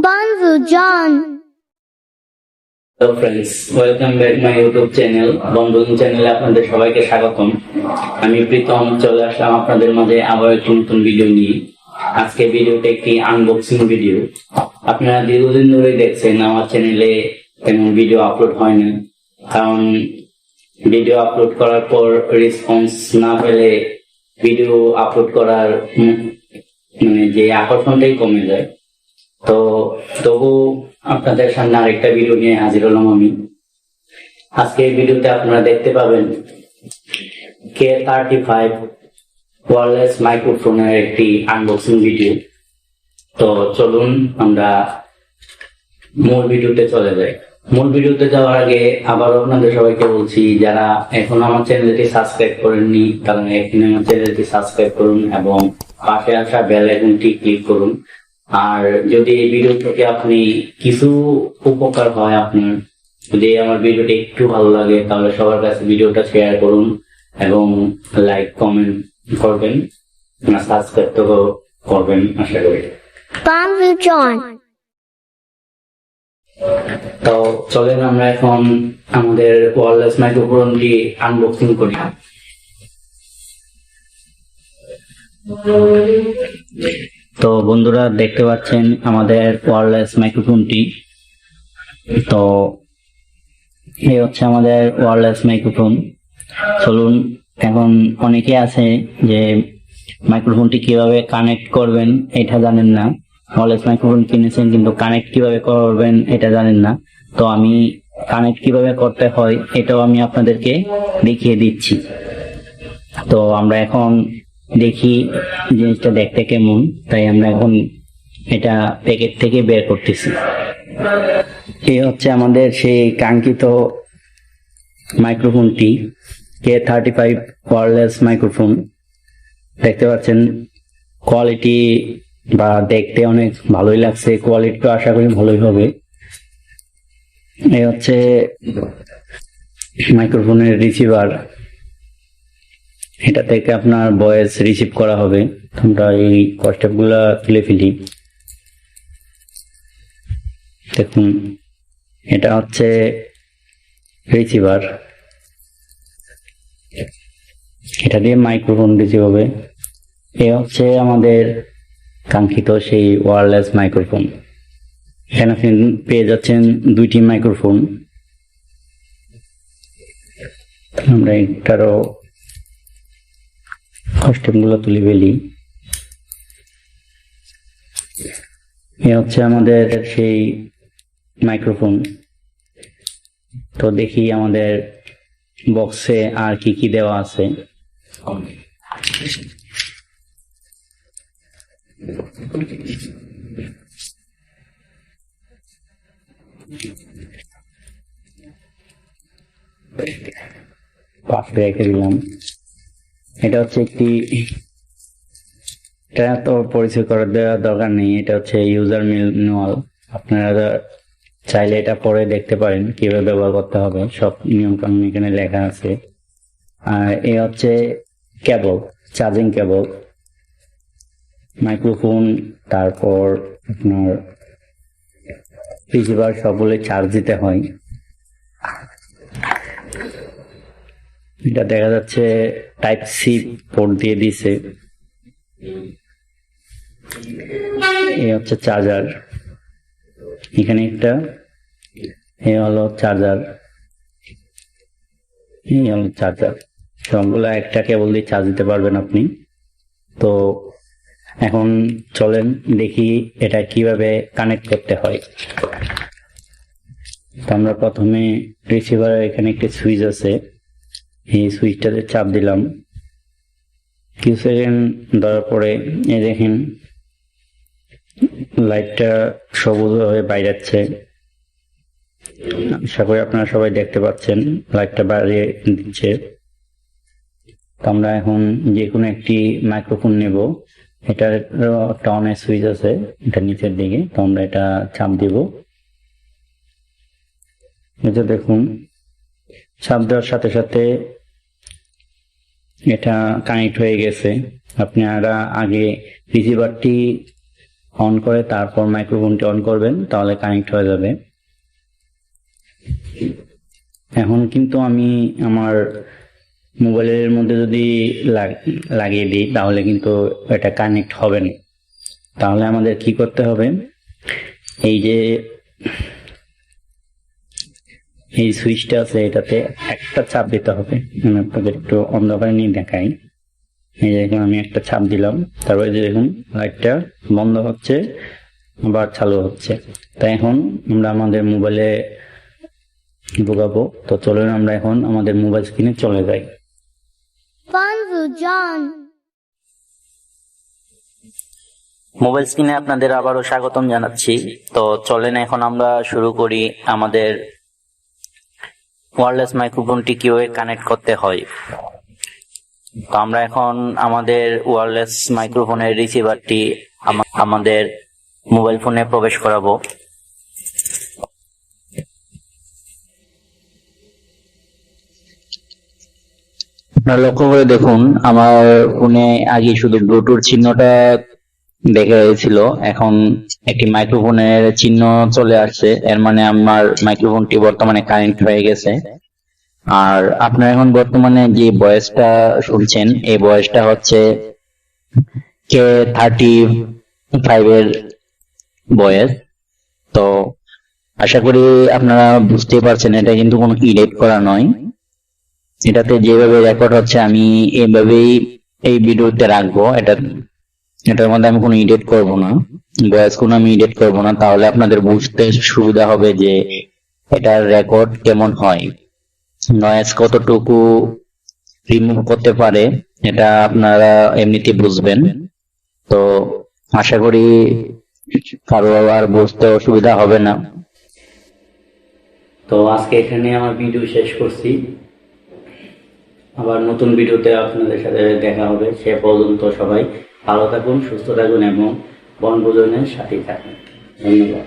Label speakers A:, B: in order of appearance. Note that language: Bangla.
A: Banvu John.
B: Hello friends, welcome back my YouTube channel. বন্ধুন চ্যানেলে আপনাদের সবাইকে স্বাগতম। আমি প্রীতম চলে আসলাম আপনাদের মাঝে আবার একটি নতুন ভিডিও নিয়ে। আজকে ভিডিওটা একটি আনবক্সিং ভিডিও। আপনারা দীর্ঘদিন ধরে দেখছেন আমার চ্যানেলে তেমন ভিডিও আপলোড হয় না, কারণ ভিডিও আপলোড করার পর রেসপন্স না পেলে ভিডিও আপলোড করার যে আকর্ষণটাই কমে যায়। তো তবু আপনাদের সামনে আরেকটা ভিডিও নিয়ে হাজির হলাম আমি। আজকে এই ভিডিওতে আপনারা দেখতে পাবেন k35 ওয়্যারলেস মাইক্রোফোনের একটি আনবক্সিং ভিডিও। তো চলুন আমরা মূল ভিডিওতে চলে যাই। মূল ভিডিওতে যাওয়ার আগে আবারও আপনাদের সবাইকে বলছি, যারা এখন আমার চ্যানেলটি সাবস্ক্রাইব করেননি তারা এখন আমার চ্যানেলটি সাবস্ক্রাইব করুন এবং পাশে আসা বেল আইকনটি ক্লিক করুন। আর যদি এই ভিডিও থেকে আপনি কিছু উপকার হয়, আপনার যদি আমার ভিডিওটি একটু ভালো লাগে তাহলে সবার কাছে ভিডিওটা শেয়ার করুন এবং লাইক কমেন্ট করবেন, সাবস্ক্রাইব তো করবেন আশা করি।
A: Banvu John.
B: তো চলেন আমরা এখন আমাদের ওয়্যারলেস মাইক্রোফোনটি আনবক্সিং করি। তো বন্ধুরা দেখতে পাচ্ছেন আমাদের ওয়্যারলেস মাইক্রোফোনটি। তো এই হচ্ছে আমাদের ওয়্যারলেস মাইক্রোফোন। চলুন, এখন অনেকে আছে যে মাইক্রোফোনটি কিভাবে কানেক্ট করবেন এটা জানেন না। ওয়্যারলেস মাইক্রোফোন কিনেছেন কিন্তু কানেক্ট কিভাবে করবেন এটা জানেন না। তো আমি কানেক্ট কিভাবে করতে হয় এটাও আমি আপনাদেরকে দেখিয়ে দিচ্ছি। তো আমরা এখন দেখি জিনিসটা দেখতে কেমন, তাই আমরা এখন এটা প্যাকেট থেকে বের করতেছি। এই হচ্ছে আমাদের সেই কাঙ্ক্ষিত মাইক্রোফোনটি, k35 ওয়্যারলেস মাইক্রোফোন। দেখতে পাচ্ছেন কোয়ালিটি বা দেখতে অনেক ভালোই লাগছে, কোয়ালিটিও আশা করি ভালোই হবে। এই হচ্ছে মাইক্রোফোনের রিসিভার, এটা থেকে আপনার ভয়েস রিসিভ করা হবে। আমরা এই কস্টেপগুলা তুলে ফেলি। দেখুন, এটা হচ্ছে রিসিভার, এটা দিয়ে মাইক্রোফোন রিসিভ হবে। এ হচ্ছে আমাদের কাঙ্ক্ষিত সেই ওয়্যারলেস মাইক্রোফোন। এখানে আপনি পেয়ে যাচ্ছেন দুইটি মাইক্রোফোন। আমরা এটারও কস্টেপগুলো তুলে ফেলি। এ হচ্ছে আমাদের সেই মাইক্রোফোন। তো দেখি আমাদের বক্সে আর কি কি দেওয়া আছে। পাশে রেখে দিলাম। এটা হচ্ছে একটি, এটা তো পরিচয় করে দেওয়ার দরকার নেই, এটা হচ্ছে ইউজার ম্যানুয়াল। আপনারা চাইলে এটা পরে দেখতে পারেন কিভাবে ব্যবহার করতে হবে, সব নিয়ম কানুন এখানে লেখা আছে। আর এ হচ্ছে কেবল, চার্জিং কেবল, মাইক্রোফোন, তারপর আপনার রিসিভার সবগুলো চার্জ দিতে হয়। এটা দেখা যাচ্ছে টাইপ সি পোর্ট দিয়ে দিছে। এই হচ্ছে চার্জার, এখানে একটা, এই হলো চার্জার, এই হলো চার্জার। সবগুলো একটা কেবল দিয়ে চার্জ দিতে পারবেন আপনি। তো এখন চলেন দেখি এটা কিভাবে কানেক্ট করতে হয়। তো আমরা প্রথমে রিসিভারের এখানে একটি সুইচ আছে, এই সুইচটাতে চাপ দিলাম। কিছু সেকেন্ড ধরার পরে এই দেখেন লাইটটা সবুজ হয়ে বাইরে যাচ্ছে। আশা করি আপনারা সবাই দেখতে পাচ্ছেন লাইটটা বাড়িয়ে দিচ্ছে। তো আমরা এখন যে কোনো একটি মাইক্রোফোন নেব। এটার একটা অনের সুইচ আছে, এটা নিচের দিকে। তো আমরা এটা চাপ দিব। এটা দেখুন, চাপ দেওয়ার সাথে সাথে এটা কানেক্ট হয়ে গেছে। আপনারা আগে রিসিভারটি অন করে তারপর মাইক্রোফোনটি অন করবেন, তাহলে কানেক্ট হয়ে যাবে। এখন কিন্তু আমি আমার মোবাইলের মধ্যে যদি লাগিয়ে দিই তাহলে কিন্তু এটা কানেক্ট হবে না। তাহলে আমাদের কি করতে হবে, এই যে এই সুইচটা আছে এটাতে একটা চাপ দিতে হবে। আমি আপনাদের একটু অন্ধকারে নিয়ে দেখাই। এই যে এখন আমি একটা চাপ দিলাম, তারপরে যে দেখুন লাইটটা বন্ধ হচ্ছে আবার চালু হচ্ছে। তাই এখন আমরা আমাদের মোবাইলে ঢুকাবো। তো চলুন আমরা এখন আমাদের মোবাইল স্ক্রিনে চলে যাই।
A: বন্ধু জন,
B: মোবাইল স্ক্রিনে আপনাদের আবারও স্বাগতম জানাচ্ছি। তো চলেন এখন আমরা শুরু করি আমাদের ওয়্যারলেস মাইক্রোফোনটি কিভাবে কানেক্ট করতে হয়। তো আমরা এখন আমাদের ওয়্যারলেস মাইক্রোফোনের রিসিভারটি আমাদের মোবাইল ফোনে প্রবেশ করাবো। আপনারা লক্ষ্য করে দেখুন, আমার ফোনে আগে শুধু ব্লুটুথ চিহ্নটা দেখা যাচ্ছিল, এখন একটি মাইক্রোফোনের চিহ্ন চলে আসছে। এর মানে আমার মাইক্রোফোনটি বর্তমানে কানেক্ট হয়ে গেছে। আর আপনারা এখন বর্তমানে যে ভয়েসটা শুনছেন, এই ভয়েসটা হচ্ছে k35 এর ভয়েস। তো আশা করি আপনারা বুঝতে পারছেন, এটা কিন্তু কোনো এডিট করা নয়। এটাতে যেভাবে রেকর্ড হচ্ছে আমি এইভাবেই এই ভিডিওতে রাখবো। এটার মধ্যে আমি কোনো এডিট করব না, ভয়েস কোনো আমি এডিট করব না। তাহলে আপনাদের বুঝতে সুবিধা হবে যে এটার রেকর্ড কেমন হয়, নয়েজ কতটুকু রিমুভ করতে পারে, এটা আপনারা এমনিতে বুঝবেন। তো আশা করি কারো আর বুঝতে অসুবিধা হবে না। তো আজকে এখানে আমার ভিডিও শেষ করছি। আবার নতুন ভিডিওতে আপনাদের সাথে দেখা হবে। সে পর্যন্ত সবাই ভালো থাকুন, সুস্থ থাকুন এবং বনভোজনের সাথে থাকুন। ধন্যবাদ।